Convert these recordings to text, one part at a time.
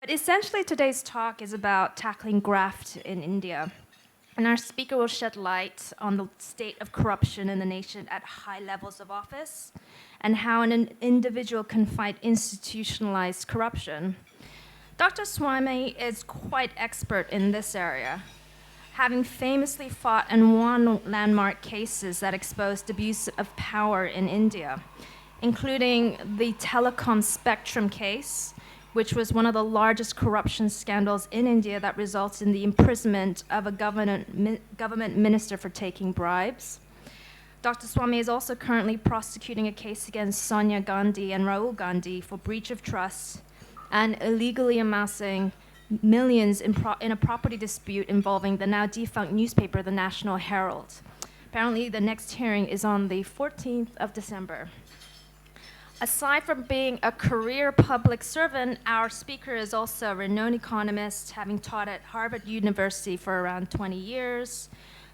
But essentially, today's talk is about tackling graft in India. And our speaker will shed light on the state of corruption in the nation at high levels of office and how an individual can fight institutionalized corruption. Dr. Swamy is quite expert in this area, having famously fought and won landmark cases that exposed abuse of power in India, including the telecom spectrum case, which was one of the largest corruption scandals in India that resulted in the imprisonment of a government minister for taking bribes. Dr. Swamy is also currently prosecuting a case against Sonia Gandhi and Rahul Gandhi for breach of trust and illegally amassing millions in a property dispute involving the now defunct newspaper, the National Herald. Apparently, the next hearing is on the 14th of December. Aside from being a career public servant, our speaker is also a renowned economist, having taught at Harvard University for around 20 years.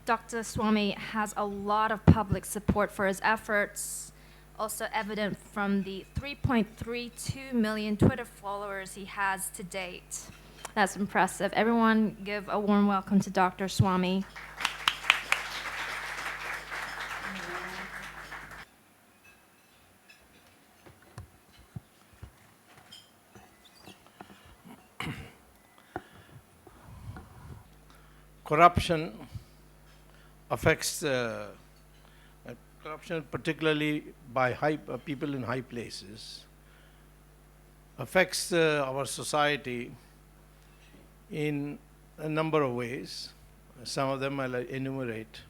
Dr. Swamy has a lot of public support for his efforts, also evident from the 3.32 million Twitter followers he has to date. That's impressive. Everyone give a warm welcome to Dr. Swamy. Corruption affects corruption, particularly by people in high places, affects our society in a number of ways. Some of them I'll enumerate.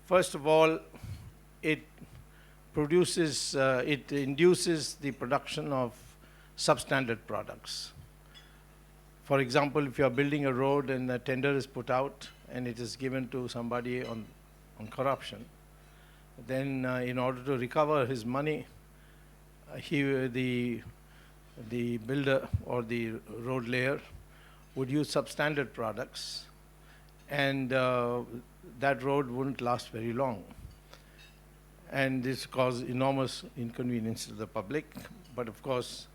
First of all, it induces the production of substandard products. For example, if you are building a road and a tender is put out and it is given to somebody on corruption, then in order to recover his money, the builder or the road layer would use substandard products, and that road wouldn't last very long. And this caused enormous inconvenience to the public, but of course,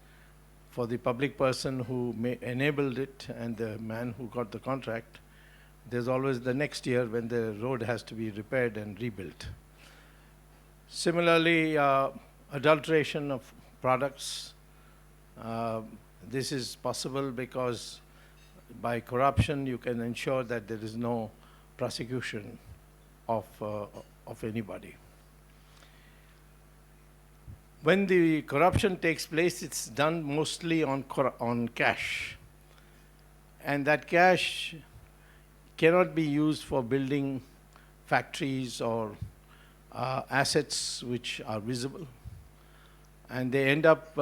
for the public person who enabled it and the man who got the contract, there's always the next year when the road has to be repaired and rebuilt. Similarly, adulteration of products. This is possible because by corruption you can ensure that there is no prosecution of anybody. When the corruption takes place, it's done mostly on cash. And that cash cannot be used for building factories or assets which are visible. And they end up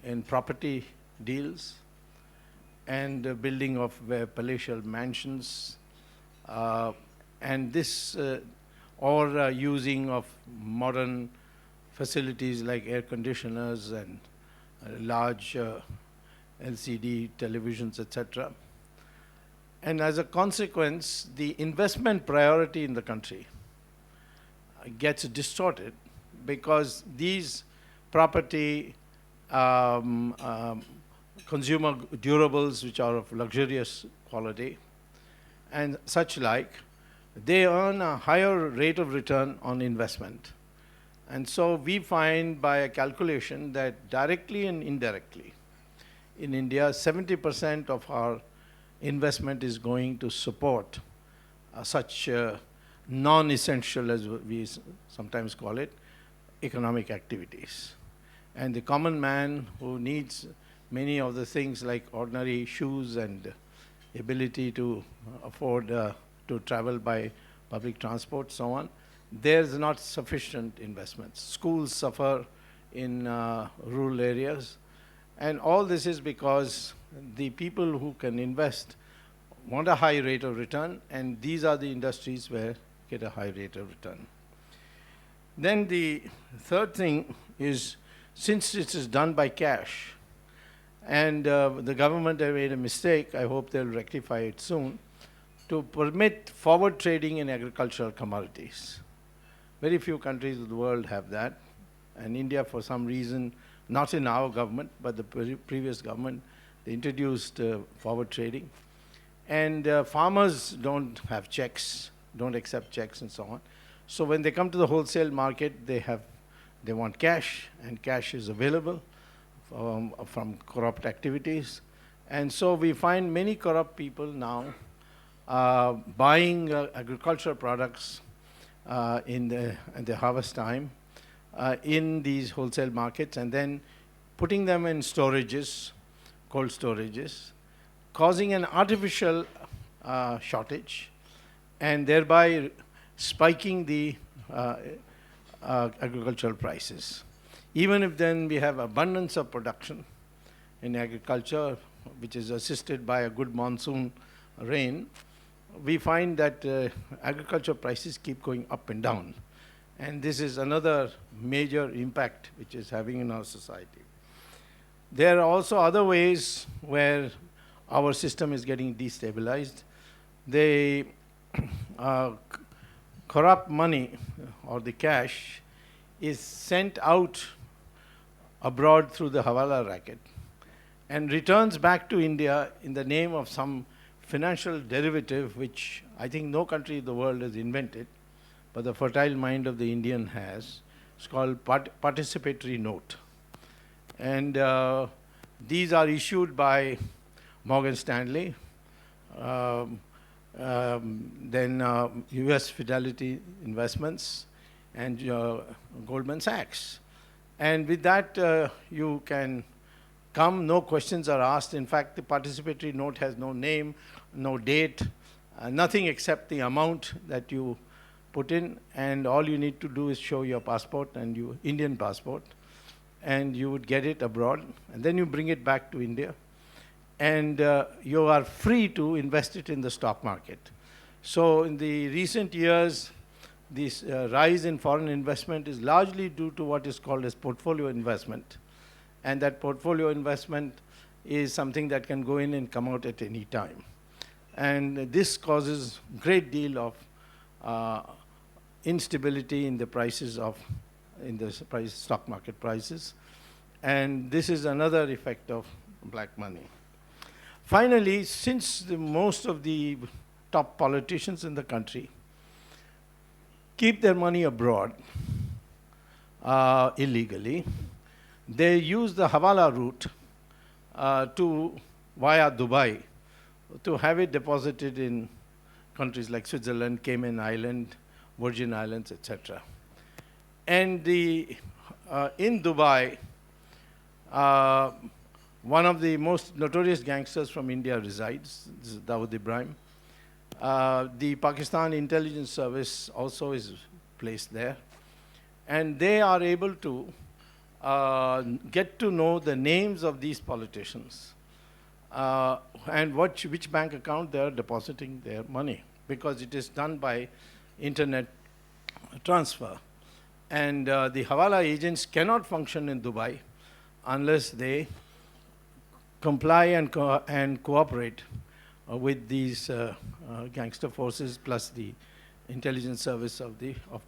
in property deals and building of palatial mansions. And this, or using of modern facilities like air conditioners and large LCD televisions, etc. And as a consequence, the investment priority in the country gets distorted because these property consumer durables, which are of luxurious quality and such like, they earn a higher rate of return on investment. And so we find by a calculation that directly and indirectly in India, 70% of our investment is going to support such non-essential, as we sometimes call it, economic activities. And the common man who needs many of the things like ordinary shoes and ability to afford to travel by public transport, so on, there's not sufficient investments. Schools suffer in rural areas. And all this is because the people who can invest want a high rate of return, and these are the industries where get a high rate of return. Then the third thing is, since it is done by cash, and the government have made a mistake, I hope they'll rectify it soon, to permit forward trading in agricultural commodities. Very few countries of the world have that, and India, for some reason, not in our government, but the previous government. They introduced forward trading. And farmers don't have checks, don't accept checks and so on. So when they come to the wholesale market, they want cash, and cash is available from corrupt activities. And so we find many corrupt people now buying agricultural products in the harvest time in these wholesale markets, and then putting them in storages, cold storages, causing an artificial shortage, and thereby spiking the agricultural prices. Even if then we have abundance of production in agriculture, which is assisted by a good monsoon rain, we find that agriculture prices keep going up and down. And this is another major impact which is having in our society. There are also other ways where our system is getting destabilized. They corrupt money, or the cash, is sent out abroad through the Hawala racket and returns back to India in the name of some financial derivative which I think no country in the world has invented, but the fertile mind of the Indian has. It's called participatory note. And these are issued by Morgan Stanley, then US Fidelity Investments, and Goldman Sachs. And with that, you can come, no questions are asked. In fact, the participatory note has no name, no date, nothing except the amount that you put in, and all you need to do is show your passport, and your Indian passport, and you would get it abroad, and then you bring it back to India, and you are free to invest it in the stock market. So in the recent years, this rise in foreign investment is largely due to what is called as portfolio investment. And that portfolio investment is something that can go in and come out at any time. And this causes great deal of instability in the prices stock market prices. And this is another effect of black money. Finally, since most of the top politicians in the country keep their money abroad illegally, they use the Hawala route via Dubai to have it deposited in countries like Switzerland, Cayman Island, Virgin Islands, etc. And in Dubai, one of the most notorious gangsters from India resides. This is Dawood Ibrahim. The Pakistan Intelligence Service also is placed there. And they are able to get to know the names of these politicians and which bank account they are depositing their money, because it is done by internet transfer. And the Hawala agents cannot function in Dubai unless they comply and cooperate with these gangster forces plus the intelligence service of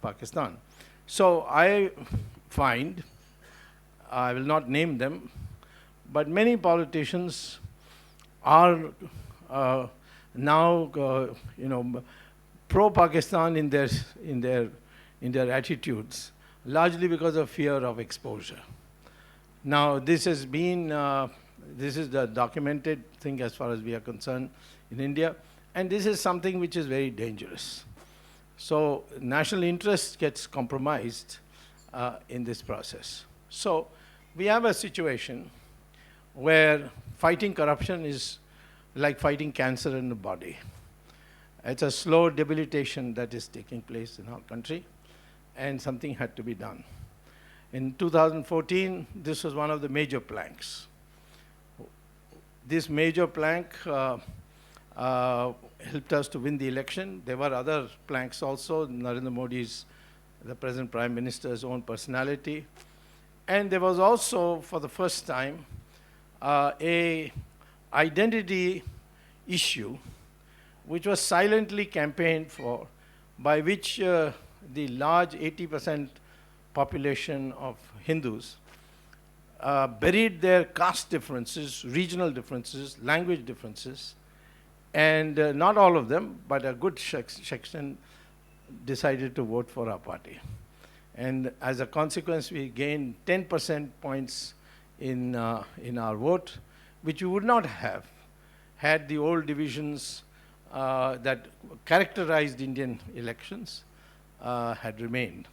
Pakistan. So I find, I will not name them, but many politicians are now pro-Pakistan in their attitudes, largely because of fear of exposure. Now this is the documented thing as far as we are concerned in India, and this is something which is very dangerous. So national interest gets compromised in this process. So we have a situation where fighting corruption is like fighting cancer in the body. It's a slow debilitation that is taking place in our country, and something had to be done. In 2014, this was one of the major planks. This major plank helped us to win the election. There were other planks also, Narendra Modi's, the present Prime Minister's own personality. And there was also, for the first time, a identity issue which was silently campaigned for, by which the large 80% population of Hindus buried their caste differences, regional differences, language differences, and not all of them, but a good section decided to vote for our party. And as a consequence, we gained 10% points in our vote, which we would not have had the old divisions that characterized Indian elections had remained.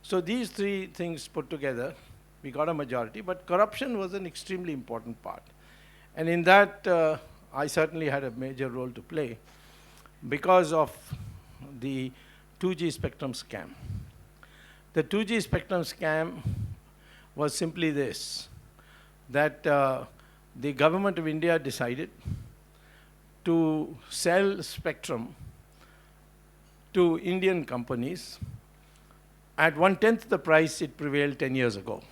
So these three things put together, we got a majority, but corruption was an extremely important part. And in that, I certainly had a major role to play because of the 2G spectrum scam. The 2G spectrum scam was simply this, that the government of India decided to sell spectrum to Indian companies at 1/10 the price it prevailed 10 years ago.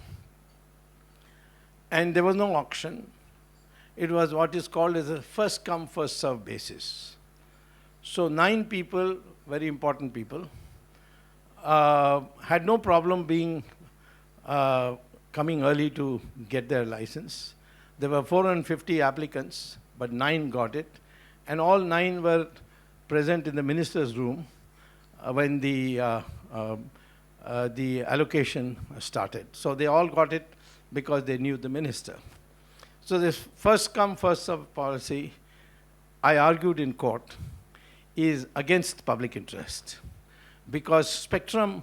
And there was no auction. It was what is called as a first come, first served basis. So 9 people, very important people, had no problem being coming early to get their license. There were 450 applicants, but 9 got it. And all 9 were present in the minister's room when the allocation started. So they all got it because they knew the minister. So this first come, first served policy, I argued in court, is against public interest because spectrum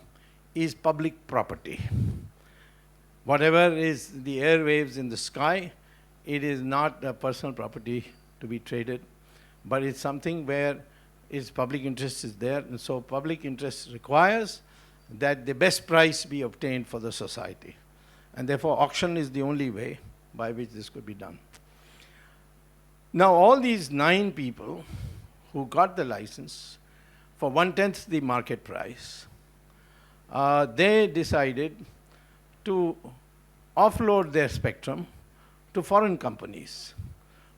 is public property. Whatever is the airwaves in the sky, it is not a personal property to be traded, but it's something where its public interest is there, and so public interest requires that the best price be obtained for the society. And therefore, auction is the only way by which this could be done. Now, all these 9 people who got the license for 1/10 the market price, they decided to offload their spectrum to foreign companies.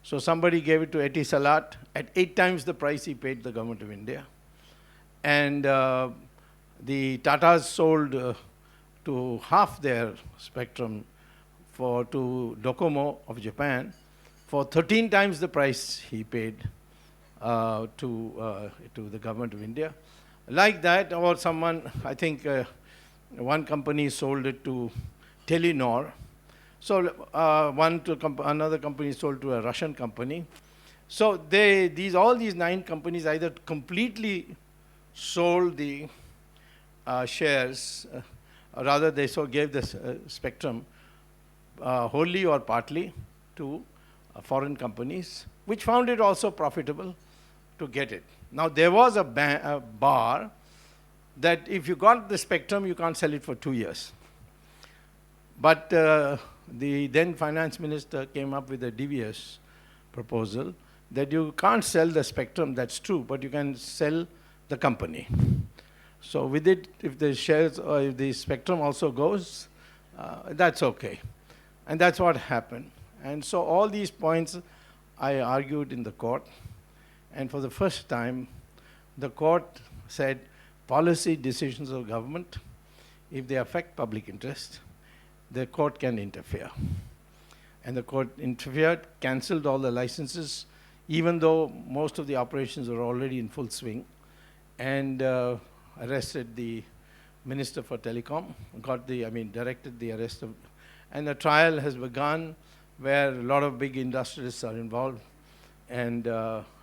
So somebody gave it to Etisalat at 8 times the price he paid the government of India. And the Tatas sold to half their spectrum to Docomo of Japan for 13 times the price he paid to the government of India. Like that, or someone, I think one company sold it to Telenor. So another company sold to a Russian company. So all these 9 companies either completely sold the shares, or rather they gave the spectrum wholly or partly to foreign companies, which found it also profitable to get it. Now there was a bar that if you got the spectrum, you can't sell it for 2 years. But the then finance minister came up with a devious proposal that you can't sell the spectrum, that's true, but you can sell the company. So with it, if the shares or if the spectrum also goes, that's okay. And that's what happened. And so all these points I argued in the court. And for the first time, the court said policy decisions of government, if they affect public interest, the court can interfere. And the court interfered, cancelled all the licenses, even though most of the operations were already in full swing, and arrested the Minister for Telecom, directed the arrest of, and the trial has begun where a lot of big industrialists are involved, and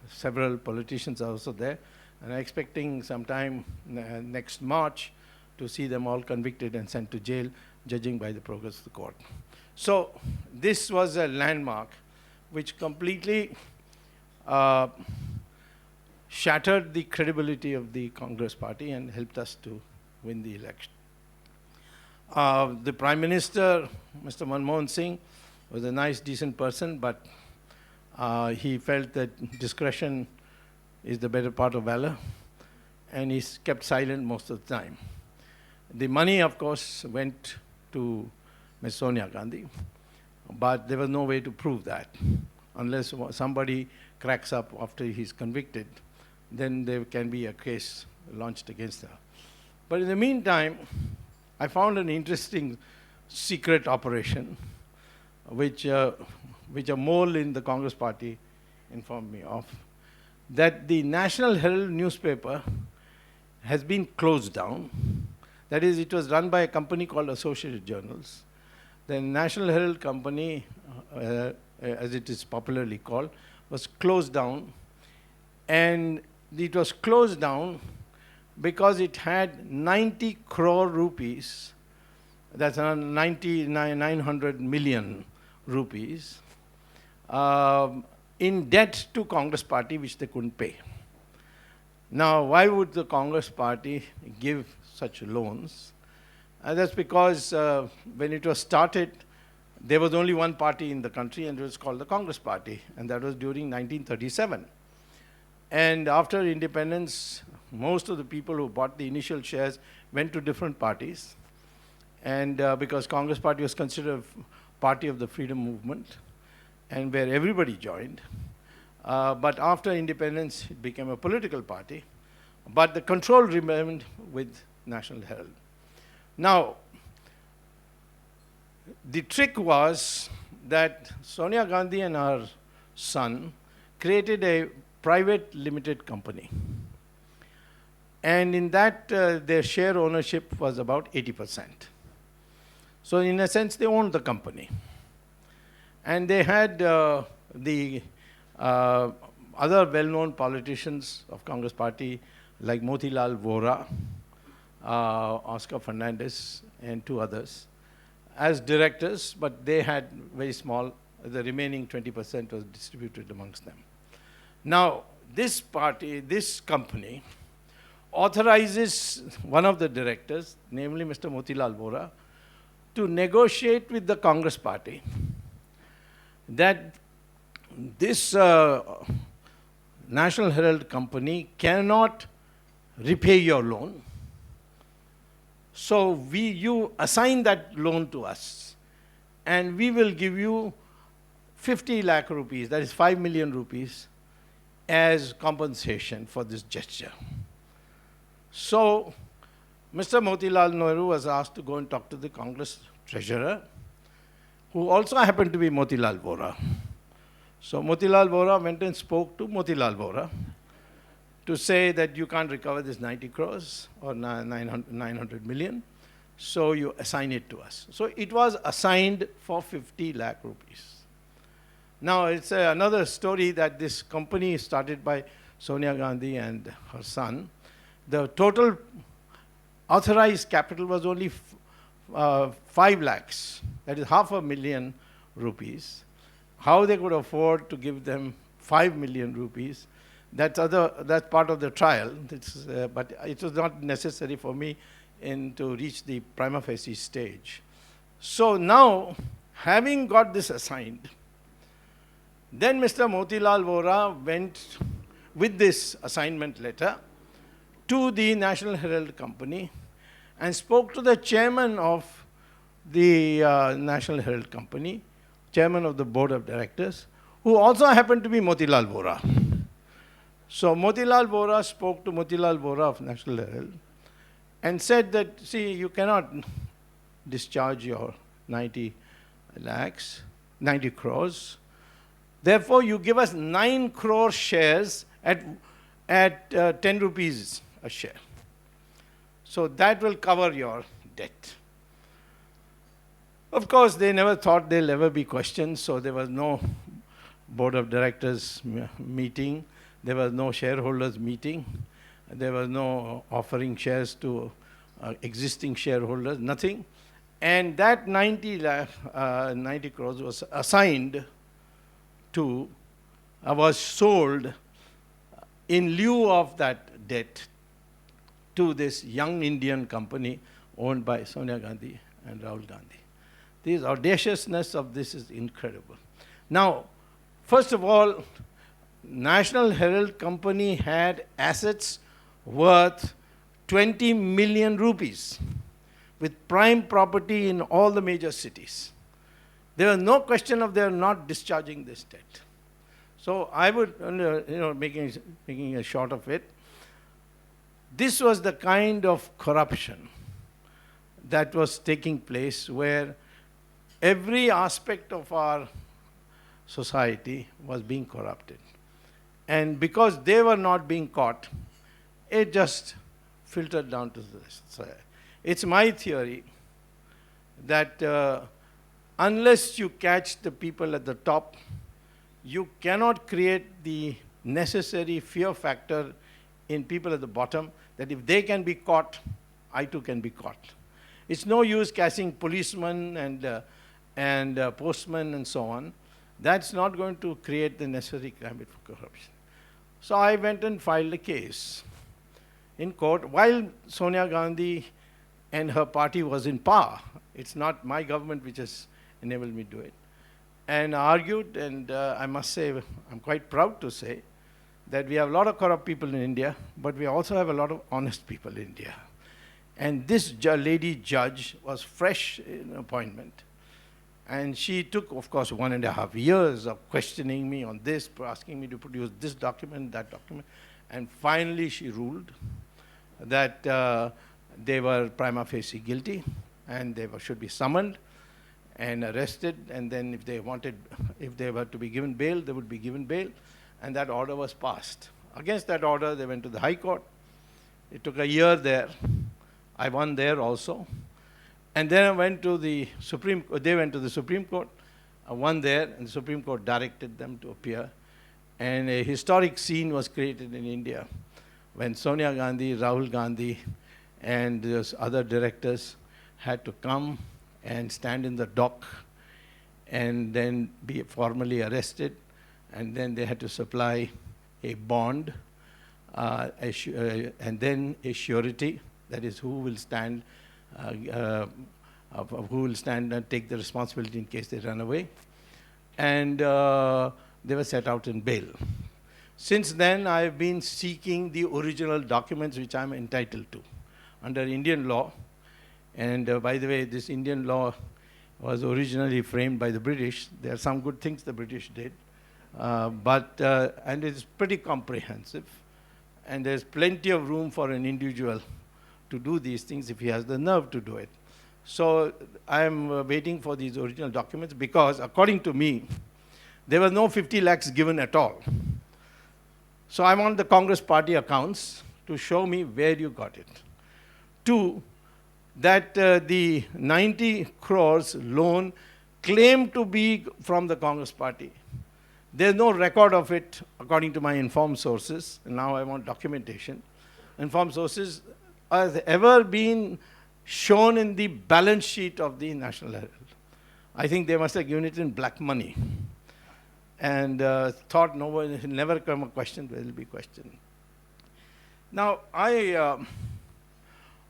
several politicians are also there. And I'm expecting sometime next March to see them all convicted and sent to jail, judging by the progress of the court. So this was a landmark which completely shattered the credibility of the Congress party and helped us to win the election. The Prime Minister, Mr. Manmohan Singh, was a nice, decent person, but he felt that discretion is the better part of valor, and he kept silent most of the time. The money, of course, went to Ms. Sonia Gandhi, but there was no way to prove that. Unless somebody cracks up after he's convicted, then there can be a case launched against her. But in the meantime, I found an interesting secret operation which a mole in the Congress party informed me of, that the National Herald newspaper has been closed down. That is, it was run by a company called Associated Journals. The National Herald Company, as it is popularly called, was closed down. And it was closed down because it had 90 crore rupees, that's around 900 million rupees, in debt to Congress party, which they couldn't pay. Now, why would the Congress party give such loans? That's because when it was started, there was only one party in the country, and it was called the Congress Party, and that was during 1937. And after independence, most of the people who bought the initial shares went to different parties, and because Congress Party was considered a party of the freedom movement, and where everybody joined. But after independence, it became a political party, but the control remained with National Herald. Now, the trick was that Sonia Gandhi and her son created a private limited company. And in that, their share ownership was about 80%. So in a sense, they owned the company. And they had the other well-known politicians of Congress Party, like Motilal Vora, Oscar Fernandez, and two others, as directors, but they had very small, the remaining 20% was distributed amongst them. Now, this party, this company, authorizes one of the directors, namely Mr. Motilal Vora, to negotiate with the Congress Party that this National Herald company cannot repay your loan. So you assign that loan to us, and we will give you 50 lakh rupees, that is 5 million rupees, as compensation for this gesture. So Mr. Motilal Nehru was asked to go and talk to the Congress treasurer, who also happened to be Motilal Vora. So Motilal Vora went and spoke to Motilal Vora to say that you can't recover this 90 crores or 900 million, so you assign it to us. So it was assigned for 50 lakh rupees. Now, it's another story that this company started by Sonia Gandhi and her son. The total authorized capital was only 5 lakhs, that is 500,000 rupees. How they could afford to give them 5 million rupees, that's part of the trial. But it was not necessary for me to reach the prima facie stage. So now, having got this assigned, then Mr. Motilal Vora went with this assignment letter to the National Herald Company and spoke to the chairman of the National Herald Company, chairman of the board of directors, who also happened to be Motilal Vora. So Motilal Vora spoke to Motilal Vora of National Herald and said that, see, you cannot discharge your 90 crores. Therefore, you give us 9 crore shares at 10 rupees a share. So that will cover your debt. Of course, they never thought they'll ever be questioned, so there was no board of directors meeting. There was no shareholders meeting. There was no offering shares to existing shareholders, nothing. And that 90 crores was assigned to, was sold in lieu of that debt to this young Indian company owned by Sonia Gandhi and Rahul Gandhi. The audaciousness of this is incredible. Now, first of all, National Herald Company had assets worth 20 million rupees with prime property in all the major cities. There was no question of their not discharging this debt. So I would, making a short of it, this was the kind of corruption that was taking place where every aspect of our society was being corrupted. And because they were not being caught, it just filtered down to the rest. It's my theory that unless you catch the people at the top, you cannot create the necessary fear factor in people at the bottom that if they can be caught, I too can be caught. It's no use catching policemen and postmen and so on. That's not going to create the necessary climate for corruption. So I went and filed a case in court while Sonia Gandhi and her party was in power. It's not my government which has enabled me to do it. And argued, and I must say, I'm quite proud to say, that we have a lot of corrupt people in India, but we also have a lot of honest people in India. And this lady judge was fresh in appointment. And she took, of course, 1.5 years of questioning me on this, asking me to produce this document, that document. And finally she ruled that they were prima facie guilty and they should be summoned and arrested. And then if they were to be given bail, they would be given bail. And that order was passed. Against that order, they went to the High Court. It took a year there. I won there also. And then I went to the Supreme Court. They went to the Supreme Court. I won there, and the Supreme Court directed them to appear. And a historic scene was created in India when Sonia Gandhi, Rahul Gandhi, and those other directors had to come and stand in the dock and then be formally arrested. And then they had to supply a bond and then a surety, that is who will stand and take the responsibility in case they run away. And they were set out in bail. Since then, I have been seeking the original documents which I am entitled to under Indian law. And by the way, this Indian law was originally framed by the British. There are some good things the British did. And it's pretty comprehensive. And there's plenty of room for an individual to do these things if he has the nerve to do it. So I'm waiting for these original documents because, according to me, there was no 50 lakhs given at all. So I want the Congress party accounts to show me where you got it. Two, that the 90 crores loan claimed to be from the Congress party. There's no record of it, according to my informed sources, and now I want documentation. Informed sources has ever been shown in the balance sheet of the National Herald. I think they must have given it in black money. And thought no one will never come a question, there will be question. Now, I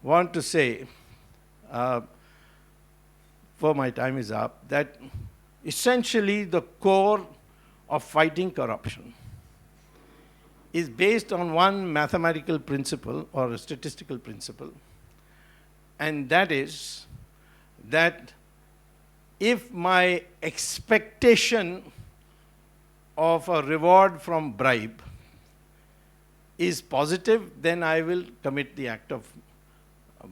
want to say, before my time is up, that essentially the core of fighting corruption is based on one mathematical principle or a statistical principle, and that is that if my expectation of a reward from bribe is positive, then I will commit the act of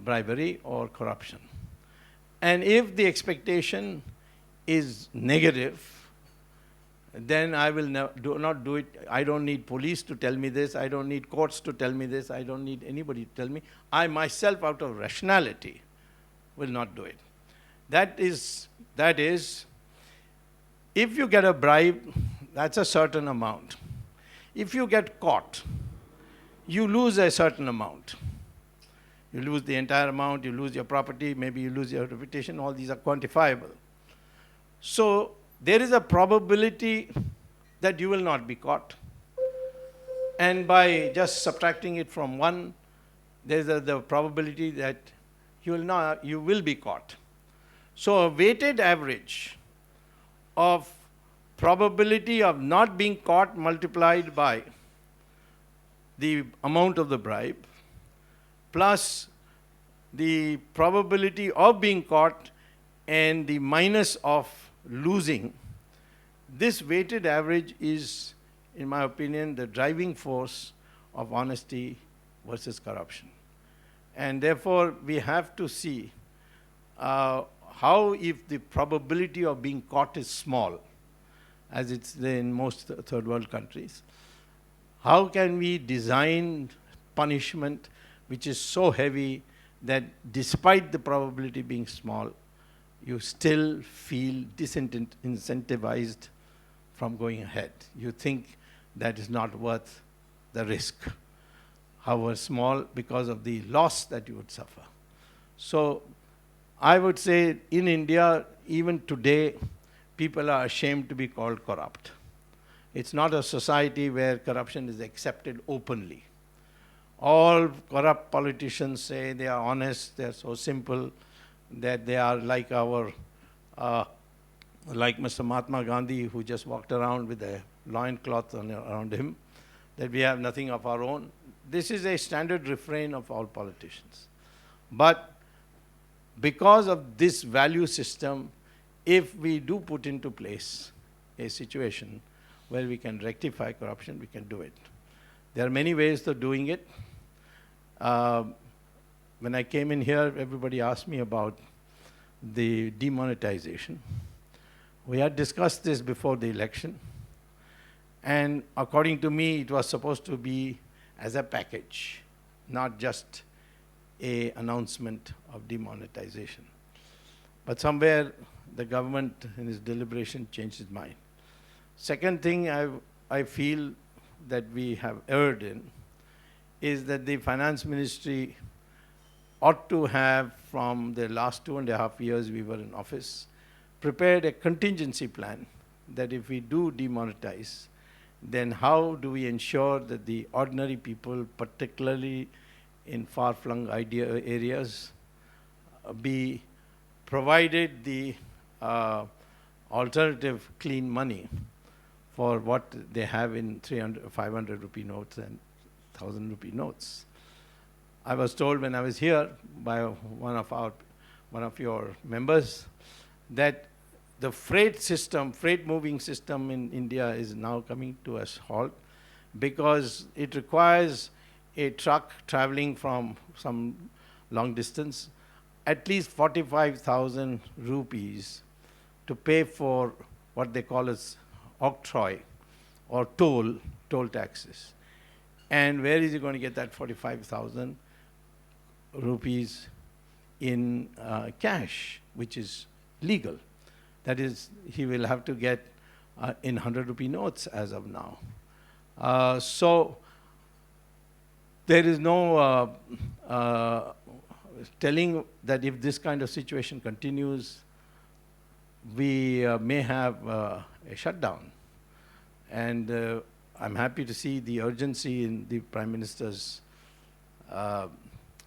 bribery or corruption. And if the expectation is negative, then I will not do it. I don't need police to tell me this. I don't need courts to tell me this. I don't need anybody to tell me. I myself, out of rationality, will not do it. That is, if you get a bribe, that's a certain amount. If you get caught, you lose a certain amount. You lose the entire amount, you lose your property, maybe you lose your reputation. All these are quantifiable. So there is a probability that you will not be caught. And by just subtracting it from 1, there is the probability that you will be caught. So a weighted average of probability of not being caught multiplied by the amount of the bribe plus the probability of being caught and the minus of losing, this weighted average is, in my opinion, the driving force of honesty versus corruption. And therefore, we have to see how if the probability of being caught is small, as it's there in most third world countries, how can we design punishment which is so heavy that despite the probability being small, you still feel disincentivized from going ahead. You think that is not worth the risk, however small, because of the loss that you would suffer. So I would say in India, even today, people are ashamed to be called corrupt. It's not a society where corruption is accepted openly. All corrupt politicians say they are honest, they are so simple, that they are like like Mr. Mahatma Gandhi, who just walked around with a loincloth around him, that we have nothing of our own. This is a standard refrain of all politicians. But because of this value system, if we do put into place a situation where we can rectify corruption, we can do it. There are many ways of doing it. When I came in here, everybody asked me about the demonetization. We had discussed this before the election, and according to me, it was supposed to be as a package, not just an announcement of demonetization. But somewhere the government in its deliberation changed its mind. Second thing I feel that we have erred in is that the finance ministry ought to have, from the last 2.5 years we were in office, prepared a contingency plan that if we do demonetize, then how do we ensure that the ordinary people, particularly in far-flung areas, be provided the alternative clean money for what they have in 300, 500 rupee notes and 1,000 rupee notes. I was told when I was here by one of your members that the freight moving system in India is now coming to a halt because it requires a truck traveling from some long distance at least 45,000 rupees to pay for what they call as octroi or toll taxes. And where is he going to get that 45,000 rupees in cash, which is legal? That is, he will have to get in 100 rupee notes as of now. So there is no telling that if this kind of situation continues, we may have a shutdown. And I'm happy to see the urgency in the Prime Minister's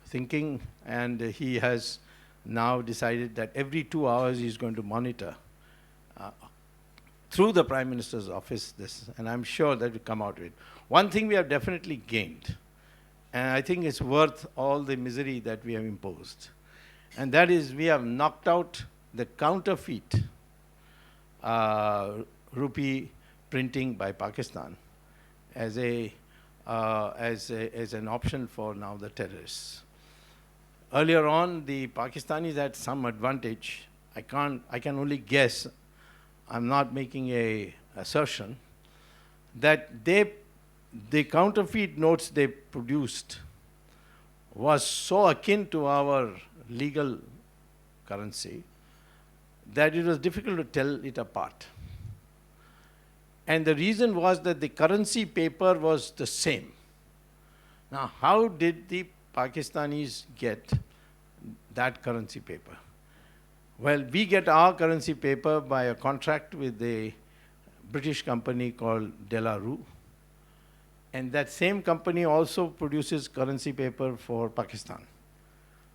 thinking, and he has now decided that every 2 hours he's going to monitor through the Prime Minister's office this, and I'm sure that will come out of it. One thing we have definitely gained, and I think it's worth all the misery that we have imposed, and that is we have knocked out the counterfeit rupee printing by Pakistan as an option for now the terrorists. Earlier on, the Pakistanis had some advantage. I can only guess, I'm not making a assertion, that the counterfeit notes they produced was so akin to our legal currency that it was difficult to tell it apart. And the reason was that the currency paper was the same. Now, how did the Pakistanis get that currency paper? Well, we get our currency paper by a contract with a British company called De La Rue. And that same company also produces currency paper for Pakistan.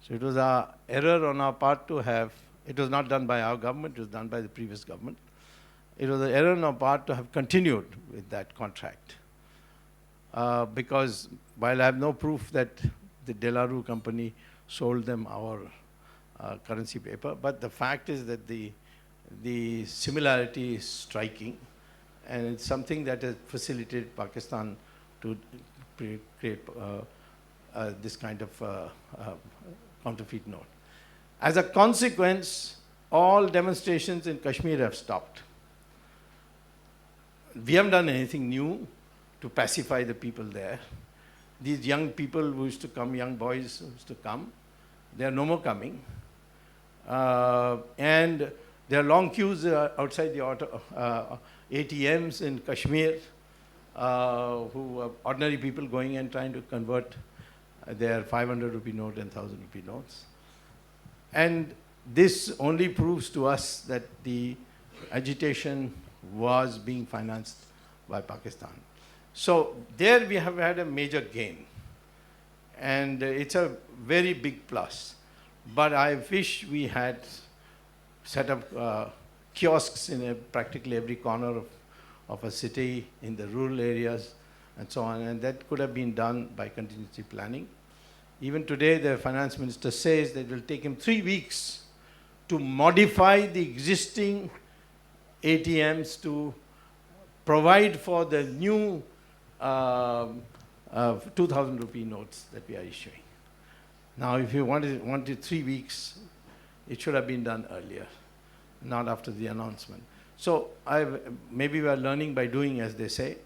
So it was an error on our part to have, it was not done by our government, it was done by the previous government. It was an error on our part to have continued with that contract. Because while I have no proof that the De La Rue company sold them our currency paper, but the fact is that the similarity is striking, and it's something that has facilitated Pakistan to create this kind of counterfeit note. As a consequence, all demonstrations in Kashmir have stopped. We haven't done anything new to pacify the people there. These young people who used to come, young boys who used to come, they are no more coming. And there are long queues outside the ATMs in Kashmir, who are ordinary people going and trying to convert their 500 rupee note and 1,000 rupee notes. And this only proves to us that the agitation was being financed by Pakistan. So there we have had a major gain. And it's a very big plus. But I wish we had set up kiosks in practically every corner of a city, in the rural areas, and so on. And that could have been done by contingency planning. Even today, the finance minister says that it will take him 3 weeks to modify the existing ATMs to provide for the new 2,000 rupee notes that we are issuing. Now, if you wanted 3 weeks, it should have been done earlier, not after the announcement. So maybe we are learning by doing, as they say.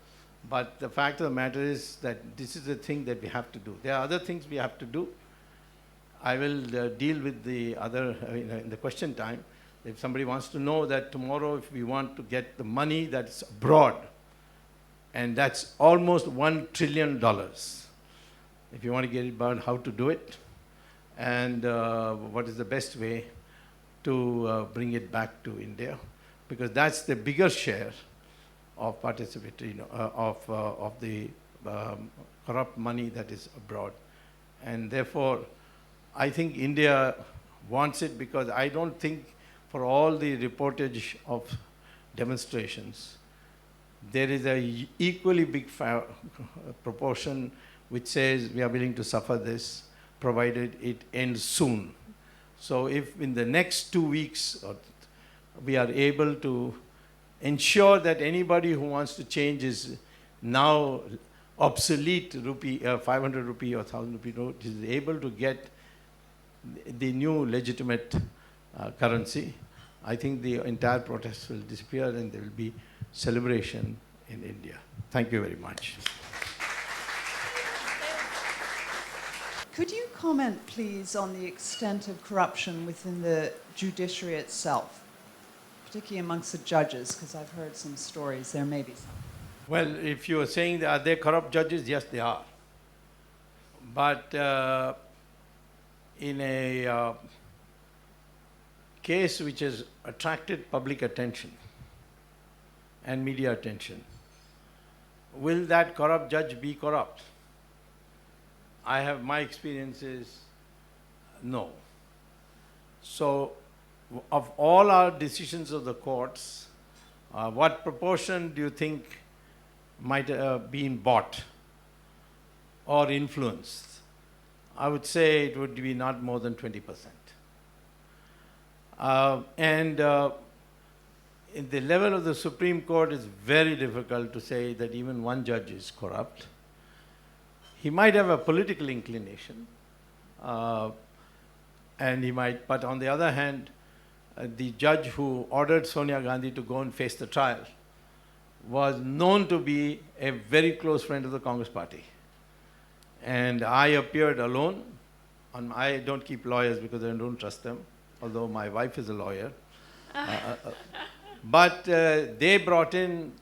But the fact of the matter is that this is the thing that we have to do. There are other things we have to do. I will deal with the other in the question time. If somebody wants to know that tomorrow, if we want to get the money that's abroad, and that's almost $1 trillion. If you want to get it about how to do it, and what is the best way to bring it back to India, because that's the bigger share of participatory, of the corrupt money that is abroad. And therefore, I think India wants it, because I don't think for all the reportage of demonstrations, there is a equally big proportion which says we are willing to suffer this, provided it ends soon. So if in the next 2 weeks we are able to ensure that anybody who wants to change his now obsolete 500 rupee or 1,000 rupee note is able to get the new legitimate currency, I think the entire protest will disappear and there will be celebration in India. Thank you very much. Could you comment, please, on the extent of corruption within the judiciary itself, particularly amongst the judges, because I've heard some stories, there may be some. Well, if you are saying that are there corrupt judges, yes, they are. But in a case which has attracted public attention and media attention, will that corrupt judge be corrupt? My experience is no. So, of all our decisions of the courts, what proportion do you think might have been bought or influenced? I would say it would be not more than 20%. In the level of the Supreme Court, it's very difficult to say that even one judge is corrupt. He might have a political inclination, and he might, but on the other hand, the judge who ordered Sonia Gandhi to go and face the trial was known to be a very close friend of the Congress party. And I appeared alone. I don't keep lawyers because I don't trust them, although my wife is a lawyer. But they brought in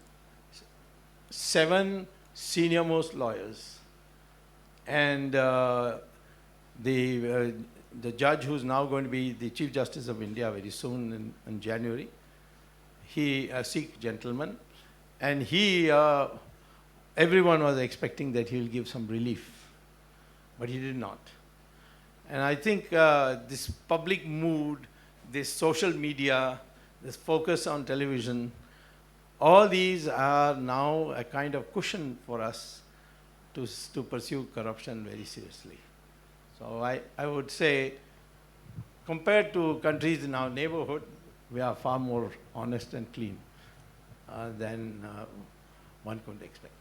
7 senior-most lawyers. And the judge who's now going to be the Chief Justice of India very soon in January, he a Sikh gentleman, and everyone was expecting that he'll give some relief, but he did not. And I think this public mood, this social media, this focus on television, all these are now a kind of cushion for us to pursue corruption very seriously. So I would say, compared to countries in our neighborhood, we are far more honest and clean than one could expect.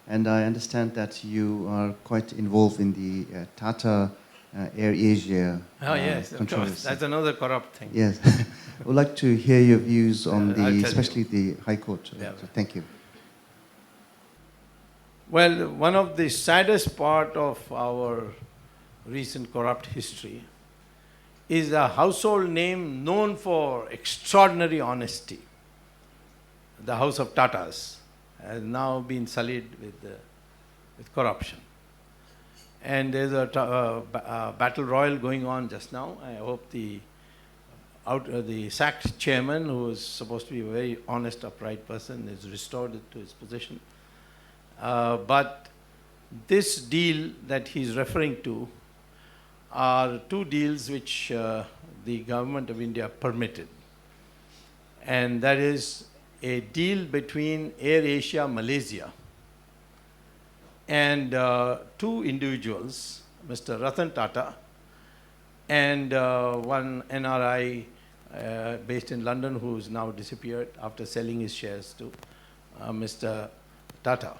And I understand that you are quite involved in the Tata Air Asia yes, of course. That's another corrupt thing. Yes. I would like to hear your views on I'll tell you. especially the High Court. Yeah. So thank you. Well, one of the saddest part of our recent corrupt history is a household name known for extraordinary honesty. The House of Tatas has now been sullied with corruption. And there's a battle royal going on just now. I hope the sacked chairman, who is supposed to be a very honest, upright person, is restored to his position. But this deal that he's referring to are two deals which the government of India permitted. And that is a deal between Air Asia Malaysia and two individuals, Mr. Ratan Tata and one NRI based in London who is now disappeared after selling his shares to Mr. Tata.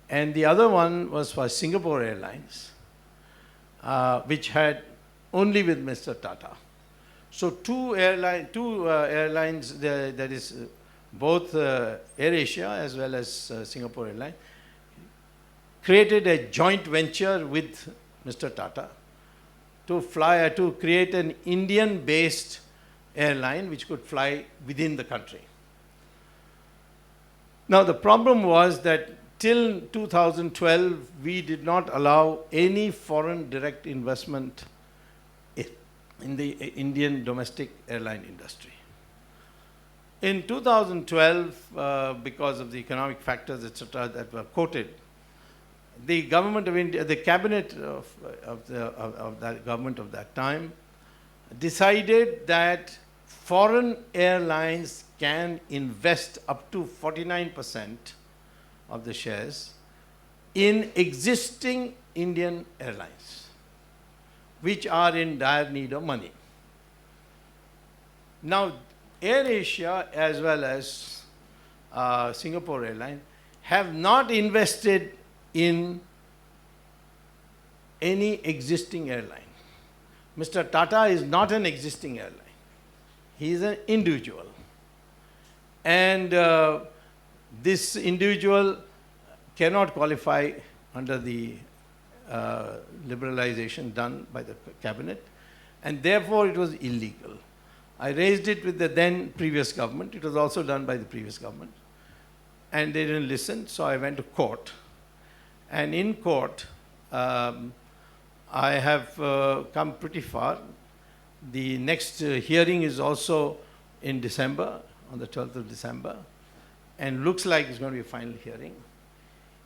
And the other one was for Singapore Airlines, which had only with Mr. Tata. So two airlines, that is both AirAsia as well as Singapore Airlines, created a joint venture with Mr. Tata to create an Indian-based airline which could fly within the country. Now the problem was that till 2012 we did not allow any foreign direct investment in the Indian domestic airline industry. In 2012, because of the economic factors, etc., that were quoted, the government of India, the cabinet of that government of that time, decided that foreign airlines can invest up to 49% of the shares in existing Indian airlines, which are in dire need of money. Now, AirAsia as well as Singapore Airlines have not invested in any existing airline. Mr. Tata is not an existing airline. He is an individual. And this individual cannot qualify under the liberalization done by the cabinet, and therefore it was illegal. I raised it with the then previous government. It was also done by the previous government. And they didn't listen, so I went to court. And in court, I have come pretty far. The next hearing is also in December, on the 12th of December, and looks like it's going to be a final hearing.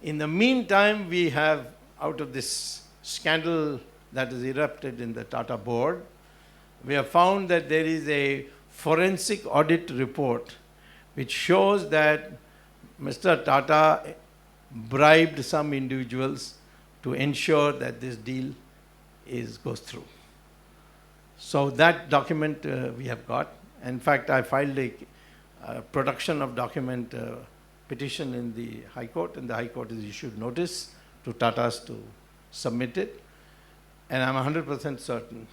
In the meantime, we have, out of this scandal that has erupted in the Tata board, we have found that there is a forensic audit report which shows that Mr. Tata bribed some individuals to ensure that this deal goes through. So that document we have got. In fact, I filed a production of document petition in the High Court, and the High Court has issued notice to Tatas to submit it. And I'm 100% certain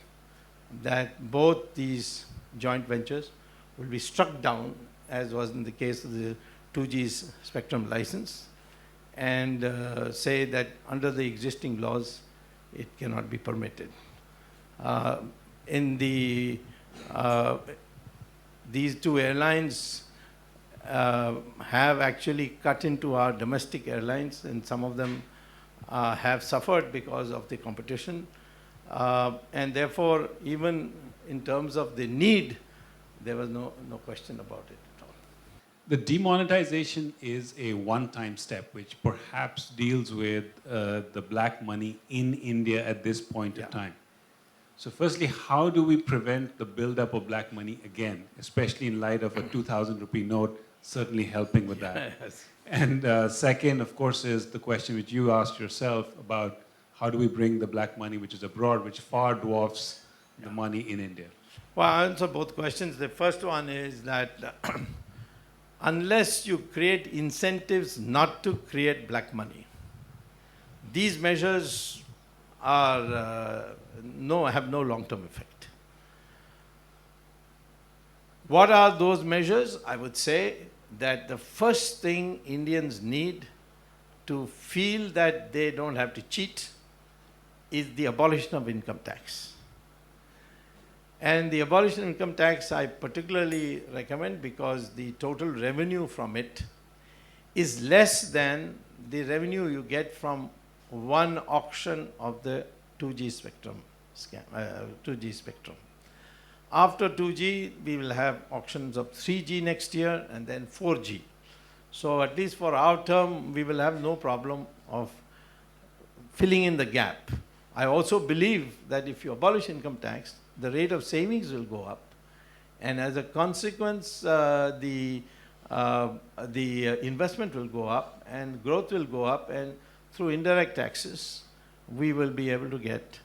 that both these joint ventures will be struck down, as was in the case of the 2G's spectrum license, and say that under the existing laws, it cannot be permitted. These two airlines have actually cut into our domestic airlines, and some of them have suffered because of the competition. And therefore, even in terms of the need, there was no question about it at all. The demonetization is a one-time step, which perhaps deals with the black money in India at this point in time. So firstly, how do we prevent the buildup of black money again, especially in light of a 2,000 rupee note certainly helping with that? Yes. And second, of course, is the question which you asked yourself about how do we bring the black money which is abroad, which far dwarfs the money in India? Well, I'll answer both questions. The first one is that unless you create incentives not to create black money, these measures are have no long-term effect. What are those measures? I would say that the first thing Indians need to feel that they don't have to cheat is the abolition of income tax. And the abolition of income tax I particularly recommend because the total revenue from it is less than the revenue you get from one auction of the 2G spectrum. 2G spectrum. After 2G, we will have auctions of 3G next year and then 4G. So at least for our term, we will have no problem of filling in the gap. I also believe that if you abolish income tax, the rate of savings will go up. And as a consequence, the investment will go up and growth will go up, and through indirect taxes, we will be able to get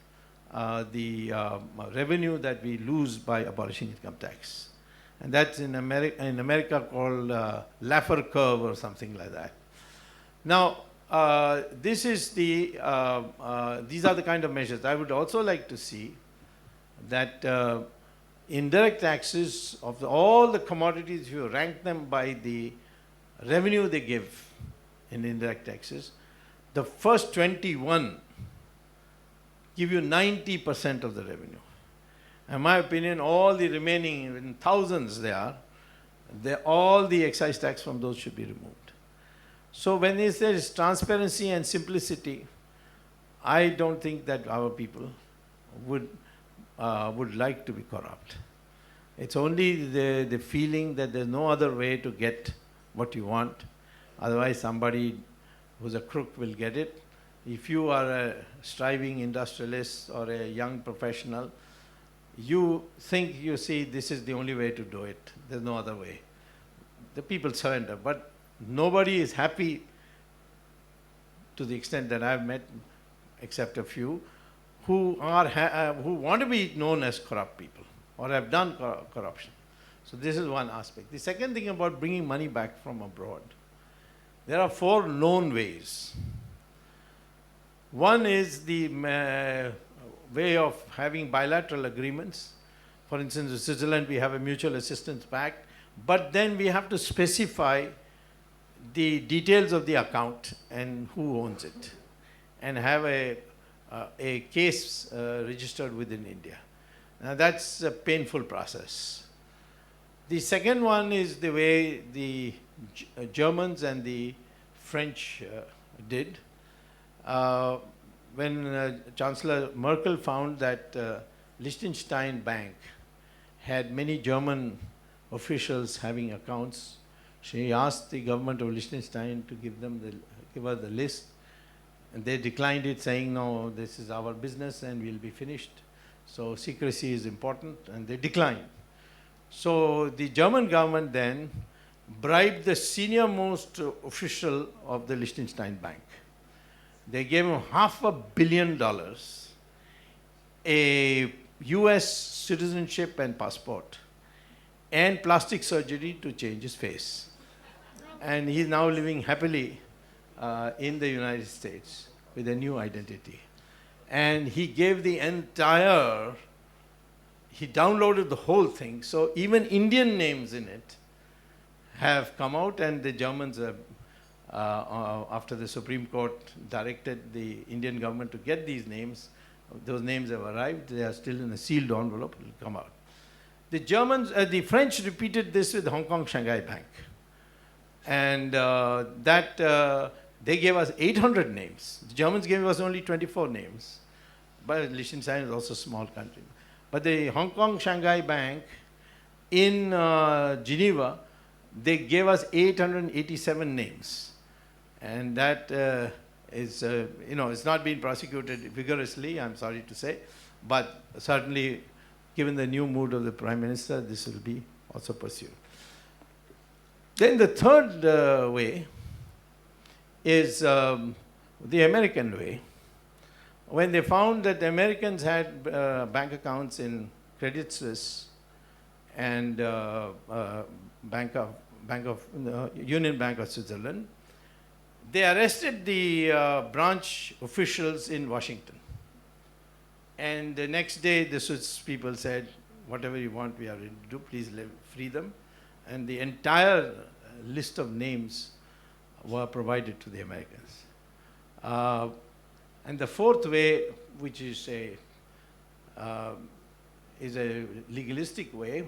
the revenue that we lose by abolishing income tax. And that's in America called Laffer curve or something like that. Now, this is these are the kind of measures. I would also like to see that indirect taxes of all the commodities, if you rank them by the revenue they give in indirect taxes, the first 21 give you 90% of the revenue. In my opinion, all the remaining, in thousands all the excise tax from those should be removed. So when there is transparency and simplicity, I don't think that our people would like to be corrupt. It's only the feeling that there's no other way to get what you want. Otherwise, somebody who's a crook will get it. If you are a striving industrialist or a young professional, you think, you see, this is the only way to do it. There's no other way. The people surrender. But nobody is happy to the extent that I've met, except a few, who want to be known as corrupt people or have done corruption. So this is one aspect. The second thing about bringing money back from abroad, there are 4 known ways. One is the way of having bilateral agreements. For instance, in Switzerland, we have a mutual assistance pact, but then we have to specify the details of the account and who owns it, and have a case registered within India. Now that's a painful process. The second one is the way the Germans and the French did. When Chancellor Merkel found that Liechtenstein Bank had many German officials having accounts, she asked the government of Liechtenstein to give her the list, and they declined it, saying, no, this is our business and we'll be finished. So secrecy is important, and they declined. So the German government then bribed the senior-most official of the Liechtenstein Bank. They gave him $500 million, a US citizenship and passport, and plastic surgery to change his face. And he's now living happily in the United States with a new identity. And he gave the entire, he downloaded the whole thing, so even Indian names in it have come out, and the Germans have, after the Supreme Court directed the Indian government to get these names, those names have arrived. They are still in a sealed envelope. It will come out. The Germans, the French repeated this with Hong Kong Shanghai Bank, and they gave us 800 names. The Germans gave us only 24 names, but Liechtenstein is also a small country. But the Hong Kong Shanghai Bank in Geneva, they gave us 887 names. And that is, it's not been prosecuted vigorously, I'm sorry to say, but certainly, given the new mood of the Prime Minister, this will be also pursued. Then the third way is the American way. When they found that the Americans had bank accounts in Credit Suisse and Union Bank of Switzerland, they arrested the branch officials in Washington. And the next day, the Swiss people said, whatever you want, we are ready to do. Please free them. And the entire list of names were provided to the Americans. And the fourth way, which is a legalistic way,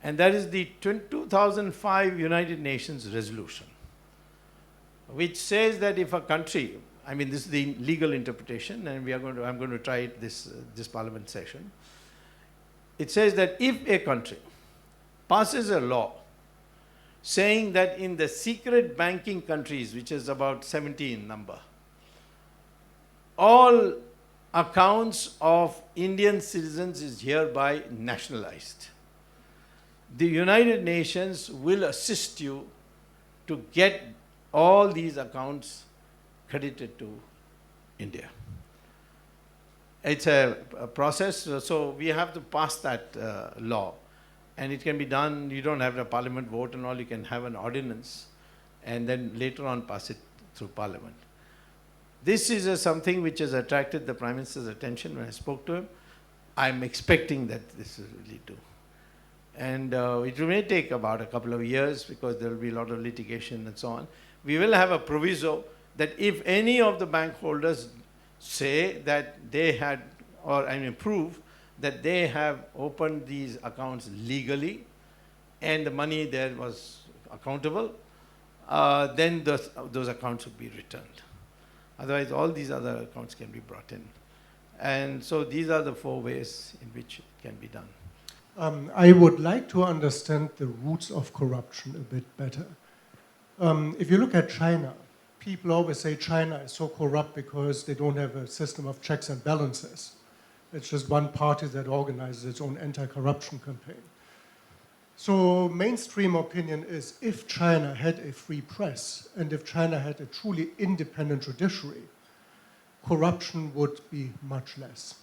and that is the 2005 United Nations resolution, which says that if a country, I mean, this is the legal interpretation, and I'm going to try it this Parliament session. It says that if a country passes a law saying that in the secret banking countries, which is about 70 in number, all accounts of Indian citizens is hereby nationalized, the United Nations will assist you to get all these accounts credited to India. It's a process, so we have to pass that law. And it can be done, you don't have a parliament vote and all, you can have an ordinance and then later on pass it through parliament. This is something which has attracted the Prime Minister's attention when I spoke to him. I'm expecting that this will really do. And it may take about a couple of years because there will be a lot of litigation and so on. We will have a proviso that if any of the bank holders say that they had, or I mean prove that they have opened these accounts legally and the money there was accountable, then those accounts would be returned. Otherwise, all these other accounts can be brought in. And so these are the 4 ways in which it can be done. I would like to understand the roots of corruption a bit better. If you look at China, people always say China is so corrupt because they don't have a system of checks and balances. It's just one party that organizes its own anti-corruption campaign. So mainstream opinion is if China had a free press and if China had a truly independent judiciary, corruption would be much less.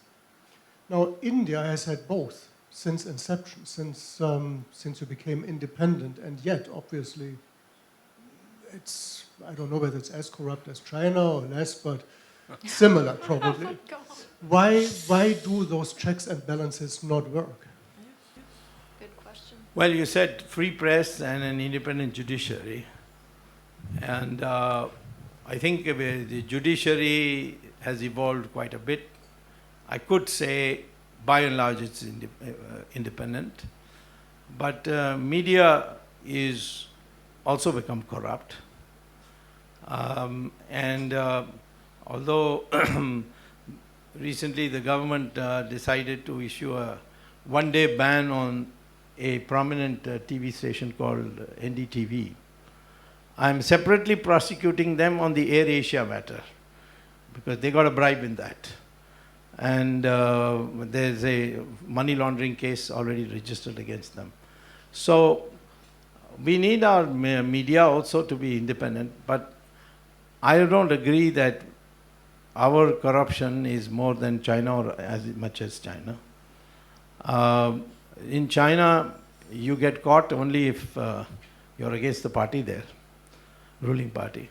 Now, India has had both since inception, since you became independent, and yet, obviously, it's, I don't know whether it's as corrupt as China or less, but similar probably. Why do those checks and balances not work? Good question. Well, you said free press and an independent judiciary. And I think the judiciary has evolved quite a bit. I could say, by and large, it's independent. But media is also become corrupt. Although recently the government decided to issue a one-day ban on a prominent TV station called NDTV, I'm separately prosecuting them on the Air Asia matter because they got a bribe in that. And there's a money laundering case already registered against them. So we need our media also to be independent, but I don't agree that our corruption is more than China or as much as China. In China, you get caught only if you're against the party there, ruling party.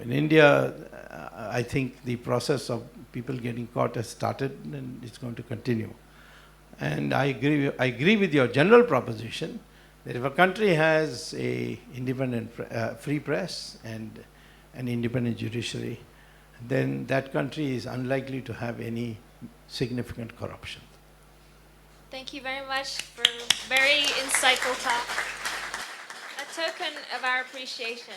In India, I think the process of people getting caught has started and it's going to continue. And I agree with your general proposition that if a country has a independent free press and an independent judiciary, then that country is unlikely to have any significant corruption. Thank you very much for a very insightful talk. A token of our appreciation,